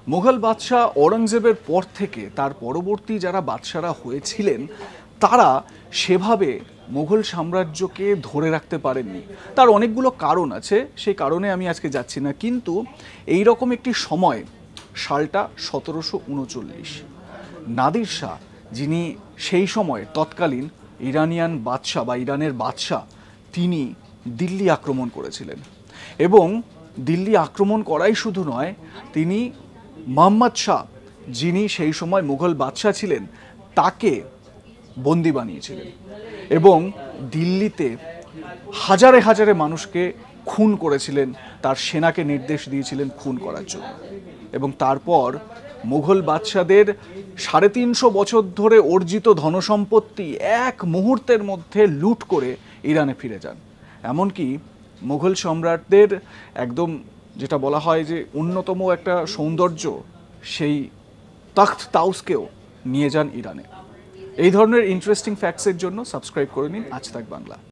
মুঘল বাদশাহ ঔরঙ্গজেবের পর থেকে তার পরবর্তী যারা বাদশারা হয়েছিলেন তারা সেভাবে মুঘল সাম্রাজ্যকে ধরে রাখতে পারেননি। তার অনেকগুলো কারণ আছে, সেই কারণে আমি আজকে যাচ্ছি না। কিন্তু এই রকম একটি সময়, সালটা 1739, নাদির শাহ যিনি সেই সময় তৎকালীন ইরানিয়ান বাদশাহ বা ইরানের বাদশাহ, তিনি দিল্লি আক্রমণ করেছিলেন। এবং দিল্লি আক্রমণ করাই শুধু নয়, তিনি মোহাম্মদ শাহ যিনি সেই সময় মুঘল বাদশাহ ছিলেন তাকে বন্দি বানিয়েছিলেন এবং দিল্লিতে হাজারে হাজারে মানুষকে খুন করেছিলেন, তার সেনাকে নির্দেশ দিয়েছিলেন খুন করার জন্য। এবং তারপর মুঘল বাদশাদের 350 বছর ধরে অর্জিত ধনসম্পত্তি এক মুহূর্তের মধ্যে লুট করে ইরানে ফিরে যান। এমনকি মুঘল সম্রাটদের একদম যেটা বলা হয় যে অন্যতম একটা সৌন্দর্য, সেই তখ্ত তাউসকেও নিয়ে যান ইরানে। এই ধরনের ইন্টারেস্টিং ফ্যাক্টসের জন্য সাবস্ক্রাইব করে নিন আজ তাক বাংলা।